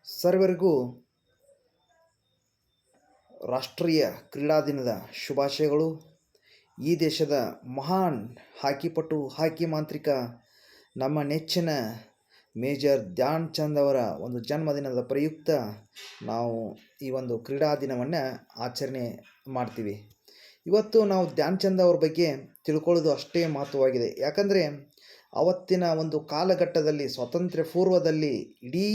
ಸರ್ವರಿಗೂ ರಾಷ್ಟ್ರೀಯ ಕ್ರೀಡಾ ದಿನದ ಶುಭಾಶಯಗಳು. ಈ ದೇಶದ ಮಹಾನ್ ಹಾಕಿಪಟು, ಹಾಕಿ ಮಾಂತ್ರಿಕ, ನಮ್ಮ ನೆಚ್ಚಿನ ಮೇಜರ್ ಧ್ಯಾನ್ ಚಂದ್ ಅವರ ಒಂದು ಜನ್ಮದಿನದ ಪ್ರಯುಕ್ತ ನಾವು ಈ ಒಂದು ಕ್ರೀಡಾ ದಿನವನ್ನು ಆಚರಣೆ ಮಾಡ್ತೀವಿ. ಇವತ್ತು ನಾವು ಧ್ಯಾನ್ ಚಂದ್ ಅವ್ರ ಬಗ್ಗೆ ತಿಳ್ಕೊಳ್ಳೋದು ಅಷ್ಟೇ ಮಹತ್ವವಾಗಿದೆ. ಯಾಕಂದರೆ ಅವತ್ತಿನ ಒಂದು ಕಾಲಘಟ್ಟದಲ್ಲಿ, ಸ್ವಾತಂತ್ರ್ಯ ಪೂರ್ವದಲ್ಲಿ, ಇಡೀ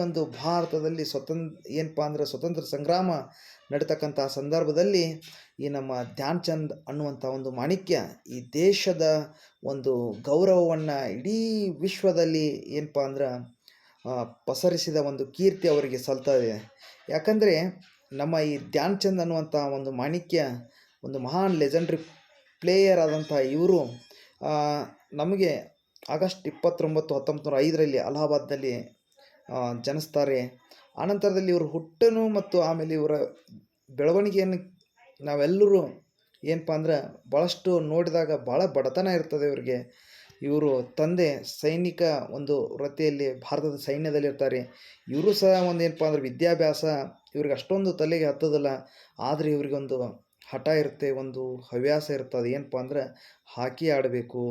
ಒಂದು ಭಾರತದಲ್ಲಿ ಸ್ವತಂತ್ರ ಸಂಗ್ರಾಮ ನಡೀತಕ್ಕಂಥ ಸಂದರ್ಭದಲ್ಲಿ ಈ ನಮ್ಮ ಧ್ಯಾನ್ ಚಂದ್ ಅನ್ನುವಂಥ ಒಂದು ಮಾಣಿಕ್ಯ ಈ ದೇಶದ ಒಂದು ಗೌರವವನ್ನು ಇಡೀ ವಿಶ್ವದಲ್ಲಿ ಪಸರಿಸಿದ ಒಂದು ಕೀರ್ತಿ ಅವರಿಗೆ ಸಲ್ತಾ ಇದೆ. ಯಾಕಂದರೆ ನಮ್ಮ ಈ ಧ್ಯಾನ್ ಚಂದ್ ಅನ್ನುವಂಥ ಒಂದು ಮಾಣಿಕ್ಯ ಒಂದು ಮಹಾನ್ ಲೆಜೆಂಡ್ರಿ ಪ್ಲೇಯರ್ ಆದಂಥ ಇವರು ನಮಗೆ ಆಗಸ್ಟ್ 29, 1905 ಅಲಹಾಬಾದ್ನಲ್ಲಿ ಜನಿಸ್ತಾರೆ. ಆನಂತರದಲ್ಲಿ ಇವರು ಹುಟ್ಟನು ಮತ್ತು ಆಮೇಲೆ ಇವರ ಬೆಳವಣಿಗೆಯನ್ನು ನಾವೆಲ್ಲರೂ ಭಾಳಷ್ಟು ನೋಡಿದಾಗ ಭಾಳ ಬಡತನ ಇರ್ತದೆ ಇವರಿಗೆ. ಇವರು ತಂದೆ ಸೈನಿಕ ಒಂದು ವೃತ್ತಿಯಲ್ಲಿ ಭಾರತದ ಸೈನ್ಯದಲ್ಲಿರ್ತಾರೆ. ಇವರು ಸಹ ವಿದ್ಯಾಭ್ಯಾಸ ಇವ್ರಿಗೆ ಅಷ್ಟೊಂದು ತಲೆಗೆ ಹತ್ತೋದಿಲ್ಲ. ಆದರೆ ಇವರಿಗೊಂದು ಹಠ ಇರುತ್ತೆ, ಒಂದು ಹವ್ಯಾಸ ಇರ್ತದೆ. ಹಾಕಿ ಆಡಬೇಕು.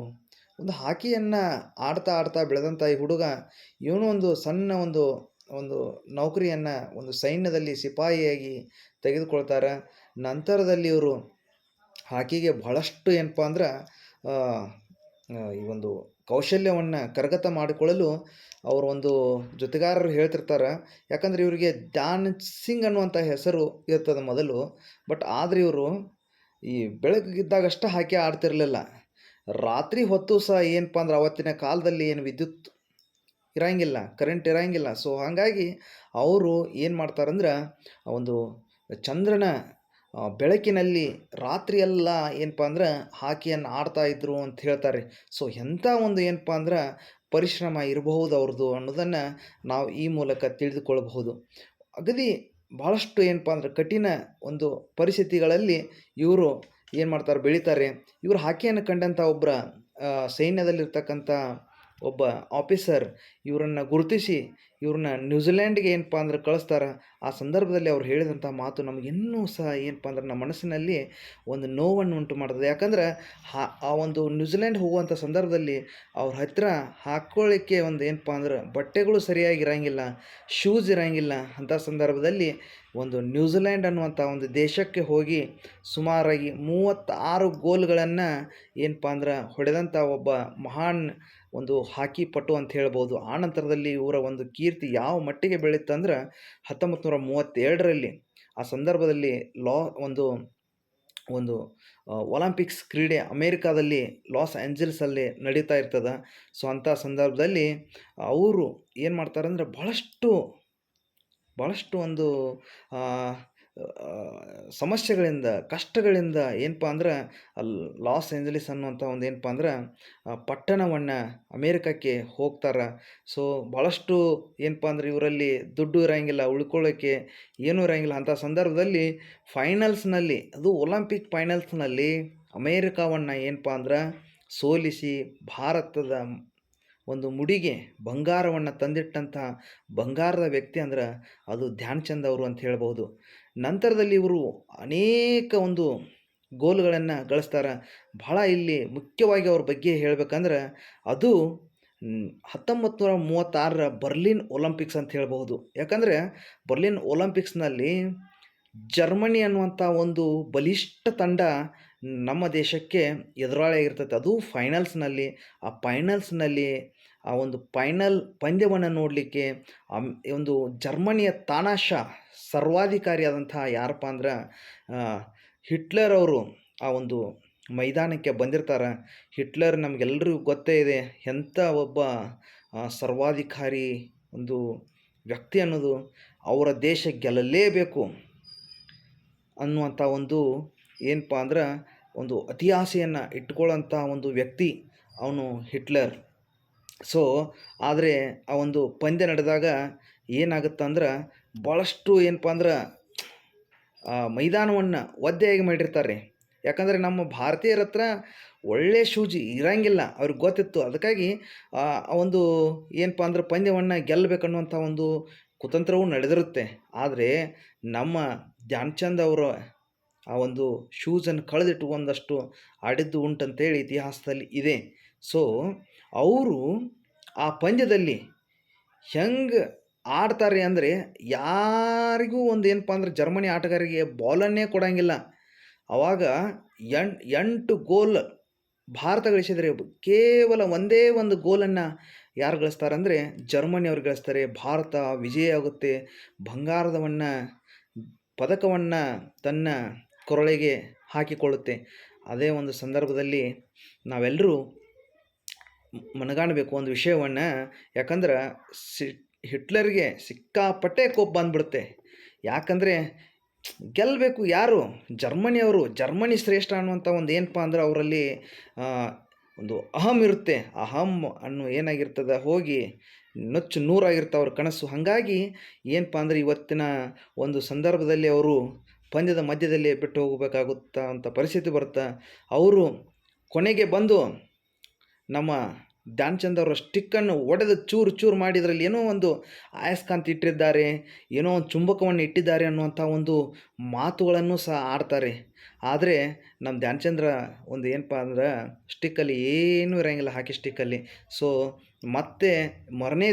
ಒಂದು ಹಾಕಿಯನ್ನು ಆಡ್ತಾ ಬೆಳೆದಂಥ ಈ ಹುಡುಗ ಇವನು ಒಂದು ಸಣ್ಣ ಒಂದು ನೌಕರಿಯನ್ನು ಒಂದು ಸೈನ್ಯದಲ್ಲಿ ಸಿಪಾಯಿಯಾಗಿ ತೆಗೆದುಕೊಳ್ತಾರೆ. ನಂತರದಲ್ಲಿ ಇವರು ಹಾಕಿಗೆ ಬಹಳಷ್ಟು ಈ ಒಂದು ಕೌಶಲ್ಯವನ್ನು ಕರಗತ ಮಾಡಿಕೊಳ್ಳಲು ಅವರು ಒಂದು ಜೊತೆಗಾರರು ಹೇಳ್ತಿರ್ತಾರೆ. ಯಾಕಂದರೆ ಇವರಿಗೆ ಧ್ಯಾನ್ ಸಿಂಗ್ ಅನ್ನುವಂಥ ಹೆಸರು ಇರ್ತದೆ ಮೊದಲು. ಬಟ್ ಆದರೆ ಇವರು ಈ ಬೆಳಗಿದ್ದಾಗಷ್ಟೇ ಹಾಕಿ ಆಡ್ತಿರಲಿಲ್ಲ. ರಾತ್ರಿ ಹೊತ್ತು ಸಹ ಅವತ್ತಿನ ಕಾಲದಲ್ಲಿ ಏನು ವಿದ್ಯುತ್ ಇರೋಂಗಿಲ್ಲ, ಕರೆಂಟ್ ಇರೋಂಗಿಲ್ಲ. ಸೊ ಹಾಗಾಗಿ ಅವರು ಏನು ಮಾಡ್ತಾರಂದ್ರೆ ಒಂದು ಚಂದ್ರನ ಬೆಳಕಿನಲ್ಲಿ ರಾತ್ರಿಯೆಲ್ಲ ಹಾಕಿಯನ್ನು ಆಡ್ತಾಯಿದ್ರು ಅಂತ ಹೇಳ್ತಾರೆ. ಸೊ ಎಂಥ ಒಂದು ಪರಿಶ್ರಮ ಇರಬಹುದು ಅವ್ರದ್ದು ಅನ್ನೋದನ್ನು ನಾವು ಈ ಮೂಲಕ ತಿಳಿದುಕೊಳ್ಳಬಹುದು. ಅಗದಿ ಭಾಳಷ್ಟು ಕಠಿಣ ಒಂದು ಪರಿಸ್ಥಿತಿಗಳಲ್ಲಿ ಇವರು ಬೆಳೀತಾರೆ. ಇವರು ಹಾಕಿಯನ್ನು ಕಂಡಂಥ ಒಬ್ಬರ ಸೈನ್ಯದಲ್ಲಿರ್ತಕ್ಕಂಥ ಒಬ್ಬ ಆಫೀಸರ್ ಇವರನ್ನು ಗುರುತಿಸಿ ಇವ್ರನ್ನ ನ್ಯೂಜಿಲ್ಯಾಂಡ್ಗೆ ಕಳಿಸ್ತಾರೆ. ಆ ಸಂದರ್ಭದಲ್ಲಿ ಅವ್ರು ಹೇಳಿದಂಥ ಮಾತು ನಮಗಿನ್ನೂ ಸಹ ನಮ್ಮ ಮನಸ್ಸಿನಲ್ಲಿ ಒಂದು ನೋವನ್ನು ಉಂಟು ಮಾಡ್ತದೆ. ಯಾಕಂದ್ರೆ ಆ ಒಂದು ನ್ಯೂಜಿಲ್ಯಾಂಡ್ ಹೋಗುವಂಥ ಸಂದರ್ಭದಲ್ಲಿ ಅವ್ರ ಹತ್ತಿರ ಹಾಕ್ಕೊಳ್ಳಿಕ್ಕೆ ಬಟ್ಟೆಗಳು ಸರಿಯಾಗಿ ಇರೋಂಗಿಲ್ಲ, ಶೂಸ್ ಇರೋಂಗಿಲ್ಲ. ಅಂಥ ಸಂದರ್ಭದಲ್ಲಿ ಒಂದು ನ್ಯೂಜಿಲ್ಯಾಂಡ್ ಅನ್ನುವಂಥ ಒಂದು ದೇಶಕ್ಕೆ ಹೋಗಿ ಸುಮಾರಾಗಿ 36 ಗೋಲ್ಗಳನ್ನು ಹೊಡೆದಂಥ ಒಬ್ಬ ಮಹಾನ್ ಒಂದು ಹಾಕಿ ಪಟು ಅಂತ ಹೇಳ್ಬೋದು. ಆ ನಂತರದಲ್ಲಿ ಇವರ ಒಂದು ಕೀರ್ತಿ ಯಾವ ಮಟ್ಟಿಗೆ ಬೆಳೀತಂದ್ರೆ 1932ರಲ್ಲಿ ಆ ಸಂದರ್ಭದಲ್ಲಿ ಒಂದು ಒಲಿಂಪಿಕ್ಸ್ ಕ್ರೀಡೆ ಅಮೇರಿಕಾದಲ್ಲಿ ಲಾಸ್ ಏಂಜಲ್ಸಲ್ಲಿ ನಡೀತಾ ಇರ್ತದೆ. ಸೊ ಅಂಥ ಸಂದರ್ಭದಲ್ಲಿ ಅವರು ಏನು ಮಾಡ್ತಾರಂದ್ರೆ ಭಾಳಷ್ಟು ಒಂದು ಸಮಸ್ಯೆಗಳಿಂದ, ಕಷ್ಟಗಳಿಂದ ಲಾಸ್ ಏಂಜಲೀಸ್ ಅನ್ನುವಂಥ ಒಂದು ಪಟ್ಟಣವನ್ನು ಅಮೇರಿಕಕ್ಕೆ ಹೋಗ್ತಾರೆ. ಸೊ ಭಾಳಷ್ಟು ಇವರಲ್ಲಿ ದುಡ್ಡು ಇರೋಂಗಿಲ್ಲ, ಉಳ್ಕೊಳ್ಳೋಕ್ಕೆ ಏನೂ ಇರೋಂಗಿಲ್ಲ. ಅಂಥ ಸಂದರ್ಭದಲ್ಲಿ ಫೈನಲ್ಸ್ನಲ್ಲಿ, ಅದು ಒಲಿಂಪಿಕ್ ಫೈನಲ್ಸ್ನಲ್ಲಿ ಅಮೇರಿಕಾವನ್ನು ಸೋಲಿಸಿ ಭಾರತದ ಒಂದು ಮುಡಿಗೆ ಬಂಗಾರವನ್ನು ತಂದಿಟ್ಟಂಥ ಬಂಗಾರದ ವ್ಯಕ್ತಿ ಅದು ಧ್ಯಾನ್ ಚಂದ್ ಅವರು ಅಂತ ಹೇಳ್ಬೋದು. ನಂತರದಲ್ಲಿ ಇವರು ಅನೇಕ ಒಂದು ಗೋಲ್ಗಳನ್ನು ಗಳಿಸ್ತಾರೆ. ಬಹಳ ಇಲ್ಲಿ ಮುಖ್ಯವಾಗಿ ಅವ್ರ ಬಗ್ಗೆ ಹೇಳಬೇಕಂದ್ರೆ ಅದು 1936ರ ಬರ್ಲಿನ್ ಒಲಿಂಪಿಕ್ಸ್ ಅಂತ ಹೇಳ್ಬಹುದು. ಯಾಕಂದರೆ ಬರ್ಲಿನ್ ಒಲಿಂಪಿಕ್ಸ್ನಲ್ಲಿ ಜರ್ಮನಿ ಅನ್ನುವಂಥ ಒಂದು ಬಲಿಷ್ಠ ತಂಡ ನಮ್ಮ ದೇಶಕ್ಕೆ ಎದುರಾಳಿಯಾಗಿರ್ತೈತೆ. ಅದು ಫೈನಲ್ಸ್ನಲ್ಲಿ. ಆ ಫೈನಲ್ಸ್ನಲ್ಲಿ ಆ ಒಂದು ಫೈನಲ್ ಪಂದ್ಯವನ್ನು ನೋಡಲಿಕ್ಕೆ ಒಂದು ಜರ್ಮನಿಯ ತಾನಾಶಾ ಸರ್ವಾಧಿಕಾರಿಯಾದಂಥ ಯಾರಪ್ಪ ಅಂದ್ರೆ ಹಿಟ್ಲರ್ ಅವರು ಆ ಒಂದು ಮೈದಾನಕ್ಕೆ ಬಂದಿರ್ತಾರೆ. ಹಿಟ್ಲರ್ ನಮಗೆಲ್ಲರಿಗೂ ಗೊತ್ತೇ ಇದೆ ಎಂಥ ಒಬ್ಬ ಸರ್ವಾಧಿಕಾರಿ ಒಂದು ವ್ಯಕ್ತಿ ಅನ್ನೋದು. ಅವರ ದೇಶ ಗೆಲ್ಲಲೇಬೇಕು ಅನ್ನುವಂಥ ಒಂದು ಒಂದು ಅತಿ ಆಸೆಯನ್ನು ಇಟ್ಕೊಳ್ಳೋಂಥ ಒಂದು ವ್ಯಕ್ತಿ ಅವನು ಹಿಟ್ಲರ್. ಸೊ ಆದರೆ ಆ ಒಂದು ಪಂದ್ಯ ನಡೆದಾಗ ಏನಾಗುತ್ತಂದ್ರೆ ಭಾಳಷ್ಟು ಮೈದಾನವನ್ನು ಒದ್ದೆಯಾಗಿ ಮಾಡಿರ್ತಾರೆ. ಯಾಕಂದರೆ ನಮ್ಮ ಭಾರತೀಯರ ಹತ್ರ ಒಳ್ಳೆಯ ಶೂಜ್ ಇರೋಂಗಿಲ್ಲ, ಅವ್ರಿಗೆ ಗೊತ್ತಿತ್ತು. ಅದಕ್ಕಾಗಿ ಒಂದು ಪಂದ್ಯವನ್ನು ಗೆಲ್ಲಬೇಕನ್ನುವಂಥ ಒಂದು ಕುತಂತ್ರವೂ ನಡೆದಿರುತ್ತೆ. ಆದರೆ ನಮ್ಮ ಧ್ಯಾನ್ ಚಂದ್ ಅವರು ಆ ಒಂದು ಶೂಸನ್ನು ಕಳೆದಿಟ್ಟು ಒಂದಷ್ಟು ಆಡಿದ್ದು ಉಂಟಂತೇಳಿ ಇತಿಹಾಸದಲ್ಲಿ ಇದೆ. ಸೊ ಅವರು ಆ ಪಂದ್ಯದಲ್ಲಿ ಹೆಂಗೆ ಆಡ್ತಾರೆ ಅಂದರೆ, ಯಾರಿಗೂ ಒಂದು ಏನಪ್ಪ ಅಂದ್ರೆ ಜರ್ಮನಿ ಆಟಗಾರರಿಗೆ ಬಾಲನ್ನೇ ಕೊಡಂಗಿಲ್ಲ. ಅವಾಗ 8 ಗೋಲ್ ಭಾರತ ಗಳಿಸಿದರೆ, ಕೇವಲ ಒಂದೇ ಒಂದು ಗೋಲನ್ನು ಯಾರು ಗಳಿಸ್ತಾರಂದರೆ ಜರ್ಮನಿಯವರು ಗಳಿಸ್ತಾರೆ. ಭಾರತ ವಿಜಯ ಆಗುತ್ತೆ. ಪದಕವನ್ನು ತನ್ನ ಕೊರಳಿಗೆ ಹಾಕಿಕೊಳ್ಳುತ್ತೆ. ಅದೇ ಒಂದು ಸಂದರ್ಭದಲ್ಲಿ ನಾವೆಲ್ಲರೂ ಮನಗಾಣಬೇಕು ಒಂದು ವಿಷಯವನ್ನು. ಯಾಕಂದ್ರೆ ಹಿಟ್ಲರ್ಗೆ ಸಿಕ್ಕಾಪಟ್ಟೆ ಕೋಪ ಬಂದ್ಬಿಡುತ್ತೆ. ಯಾಕಂದರೆ ಗೆಲ್ಲಬೇಕು ಯಾರು? ಜರ್ಮನಿಯವರು. ಜರ್ಮನಿ ಶ್ರೇಷ್ಠ ಅನ್ನುವಂಥ ಒಂದು ಏನಪ್ಪ ಅಂದ್ರೆ ಅವರಲ್ಲಿ ಒಂದು ಅಹಂ ಇರುತ್ತೆ. ಅಹಂ ಏನಾಗಿರ್ತದೆ, ಹೋಗಿ ನುಚ್ಚು ನೂರಾಗಿರ್ತಾವೆ ಅವ್ರ ಕನಸು. ಹಾಗಾಗಿ ಏನಪ್ಪ ಅಂದರೆ ಇವತ್ತಿನ ಒಂದು ಸಂದರ್ಭದಲ್ಲಿ ಅವರು ಪಂದ್ಯದ ಮಧ್ಯದಲ್ಲಿ ಬಿಟ್ಟು ಹೋಗಬೇಕಾಗುತ್ತಾ ಅಂತ ಪರಿಸ್ಥಿತಿ ಬರುತ್ತೆ. ಅವರು ಕೊನೆಗೆ ಬಂದು ನಮ್ಮ ಧ್ಯಾನ್ ಚಂದ್ ಅವರ ಸ್ಟಿಕ್ಕನ್ನು ಒಡೆದು ಚೂರು ಚೂರು ಮಾಡಿ ಇದರಲ್ಲಿ ಏನೋ ಒಂದು ಅಯಸ್ಕಾಂತ ಇಟ್ಟಿದ್ದಾರೆ, ಏನೋ ಒಂದು ಚುಂಬಕವನ್ನು ಇಟ್ಟಿದ್ದಾರೆ ಅನ್ನುವಂಥ ಒಂದು ಮಾತುಗಳನ್ನು ಸಹ ಆಡ್ತಾರೆ. ಆದರೆ ನಮ್ಮ ಧ್ಯಾನ್ ಚಂದ್ರ ಒಂದು ಏನಪ್ಪ ಅಂದ್ರೆ ಸ್ಟಿಕ್ಕಲ್ಲಿ ಏನೂ ಇರೋಂಗಿಲ್ಲ, ಹಾಕಿ ಸ್ಟಿಕ್ಕಲ್ಲಿ. ಸೊ ಮತ್ತೆ ಮಾರನೇ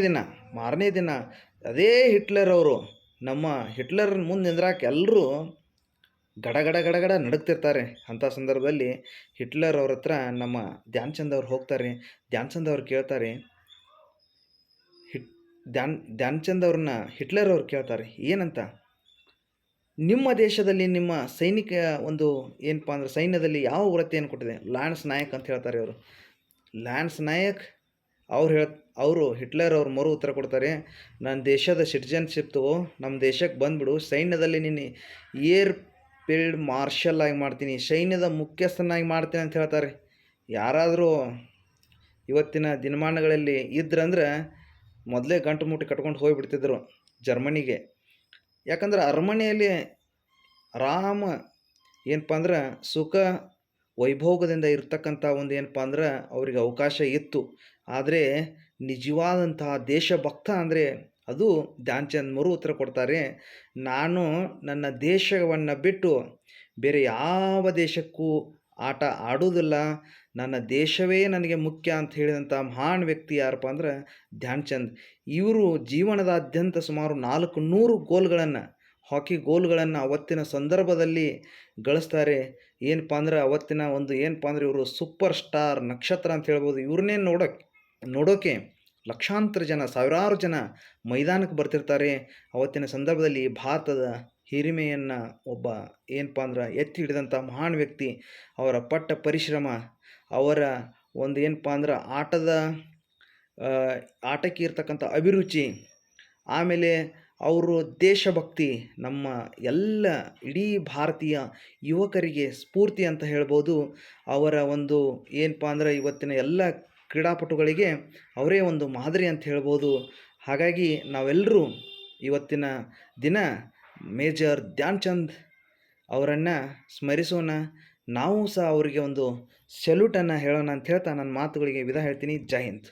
ದಿನ ಅದೇ ಹಿಟ್ಲರ್ ಅವರು, ನಮ್ಮ ಹಿಟ್ಲರ್ ಮುಂದೆ ನಿಂದ್ರಾಕೆ ಎಲ್ಲರೂ ಗಡ ನಡುಗ್ತಿರ್ತಾರೆ. ಅಂಥ ಸಂದರ್ಭದಲ್ಲಿ ಹಿಟ್ಲರ್ ಅವ್ರ ಹತ್ರ ನಮ್ಮ ಧ್ಯಾನ್ ಚಂದ್ ಅವ್ರು ಹೋಗ್ತಾರೆ. ಧ್ಯಾನ್ ಚಂದ್ ಅವ್ರು ಕೇಳ್ತಾರೆ, ಧ್ಯಾನ್ ಚಂದ್ ಅವ್ರನ್ನ ಹಿಟ್ಲರ್ ಅವ್ರು ಕೇಳ್ತಾರೆ ಏನಂತ, ನಿಮ್ಮ ದೇಶದಲ್ಲಿ ನಿಮ್ಮ ಸೈನಿಕ ಒಂದು ಏನಪ್ಪ ಅಂದ್ರೆ ಸೈನ್ಯದಲ್ಲಿ ಯಾವ ವೃತ್ತಿಯನ್ನು ಕೊಟ್ಟಿದೆ? ಲಾನ್ಸ್ ನಾಯಕ್ ಅಂತ ಹೇಳ್ತಾರೆ ಅವರು. ಲಾನ್ಸ್ ನಾಯಕ್ ಅವರು ಹಿಟ್ಲರ್ ಅವ್ರು ಮರು ಉತ್ತರ ಕೊಡ್ತಾರೆ, ನನ್ನ ದೇಶದ ಸಿಟಿಜನ್ಶಿಪ್ ತಗೋ, ನಮ್ಮ ದೇಶಕ್ಕೆ ಬಂದುಬಿಡು, ಸೈನ್ಯದಲ್ಲಿ ನೀನು ಏರ್ ಫೀಲ್ಡ್ ಮಾರ್ಷಲ್ ಆಗಿ ಮಾಡ್ತೀನಿ, ಸೈನ್ಯದ ಮುಖ್ಯಸ್ಥನಾಗಿ ಮಾಡ್ತೀನಿ ಅಂತ ಹೇಳ್ತಾರೆ. ಯಾರಾದರೂ ಇವತ್ತಿನ ದಿನಮಾನಗಳಲ್ಲಿ ಇದ್ರಂದ್ರೆ ಮೊದಲೇ ಗಂಟು ಮುಟ್ಟಿ ಕಟ್ಕೊಂಡು ಹೋಗಿಬಿಡ್ತಿದ್ರು ಜರ್ಮನಿಗೆ. ಯಾಕಂದ್ರೆ ಅರಮನೆಯಲ್ಲಿ ಆರಾಮ ಏನಪ್ಪ ಅಂದ್ರೆ ಸುಖ ವೈಭೋಗದಿಂದ ಇರ್ತಕ್ಕಂಥ ಒಂದು ಏನಪ್ಪ ಅಂದ್ರೆ ಅವರಿಗೆ ಅವಕಾಶ ಇತ್ತು. ಆದರೆ ನಿಜವಾದಂತಹ ದೇಶಭಕ್ತ ಅಂದರೆ ಅದು ಧ್ಯಾನ್ ಚಂದ್ ಮರು ಉತ್ತರ ಕೊಡ್ತಾರೆ, ನಾನು ನನ್ನ ದೇಶವನ್ನು ಬಿಟ್ಟು ಬೇರೆ ಯಾವ ದೇಶಕ್ಕೂ ಆಟ ಆಡುವುದಿಲ್ಲ, ನನ್ನ ದೇಶವೇ ನನಗೆ ಮುಖ್ಯ ಅಂತ ಹೇಳಿದಂಥ ಮಹಾನ್ ವ್ಯಕ್ತಿ ಯಾರಪ್ಪ ಅಂದ್ರೆ ಧ್ಯಾನ್ ಚಂದ್. ಇವರು ಜೀವನದಾದ್ಯಂತ ಸುಮಾರು 400 ಗೋಲ್ಗಳನ್ನು, ಹಾಕಿ ಗೋಲ್ಗಳನ್ನು ಅವತ್ತಿನ ಸಂದರ್ಭದಲ್ಲಿ ಗಳಿಸ್ತಾರೆ. ಏನಪ್ಪ ಅಂದ್ರೆ ಅವತ್ತಿನ ಒಂದು ಏನಪ್ಪ ಅಂದ್ರೆ ಇವರು ಸೂಪರ್ ಸ್ಟಾರ್ ನಕ್ಷತ್ರ ಅಂತ ಹೇಳ್ಬೋದು. ಇವ್ರನ್ನೇ ನೋಡೋಕೆ ಲಕ್ಷಾಂತರ ಜನ, ಸಾವಿರಾರು ಜನ ಮೈದಾನಕ್ಕೆ ಬರ್ತಿರ್ತಾರೆ. ಅವತ್ತಿನ ಸಂದರ್ಭದಲ್ಲಿ ಭಾರತದ ಹಿರಿಮೆಯನ್ನು ಒಬ್ಬ ಏನಪ್ಪ ಅಂದ್ರೆ ಎತ್ತಿ ಹಿಡಿದಂಥ ಮಹಾನ್ ವ್ಯಕ್ತಿ, ಅವರ ಪಟ್ಟ ಪರಿಶ್ರಮ, ಅವರ ಒಂದು ಏನಪ್ಪ ಅಂದ್ರೆ ಆಟಕ್ಕೆ ಇರ್ತಕ್ಕಂಥ ಅಭಿರುಚಿ, ಆಮೇಲೆ ಅವರು ದೇಶಭಕ್ತಿ ನಮ್ಮ ಎಲ್ಲ ಇಡೀ ಭಾರತೀಯ ಯುವಕರಿಗೆ ಸ್ಫೂರ್ತಿ ಅಂತ ಹೇಳ್ಬೋದು. ಅವರ ಒಂದು ಏನಪ್ಪ ಅಂದ್ರೆ ಇವತ್ತಿನ ಎಲ್ಲ ಕ್ರೀಡಾಪಟುಗಳಿಗೆ ಅವರೇ ಒಂದು ಮಾದರಿ ಅಂತ ಹೇಳ್ಬೋದು. ಹಾಗಾಗಿ ನಾವೆಲ್ಲರೂ ಇವತ್ತಿನ ದಿನ ಮೇಜರ್ ಧ್ಯಾನ್ ಚಂದ್ ಅವರನ್ನು ಸ್ಮರಿಸೋಣ. ನಾವು ಸಹ ಅವರಿಗೆ ಒಂದು ಸೆಲ್ಯೂಟನ್ನು ಹೇಳೋಣ ಅಂತ ಹೇಳ್ತಾ ನನ್ನ ಮಾತುಗಳಿಗೆ ವಿದಾಯ ಹೇಳ್ತೀನಿ. ಜೈ ಹಿಂದ್.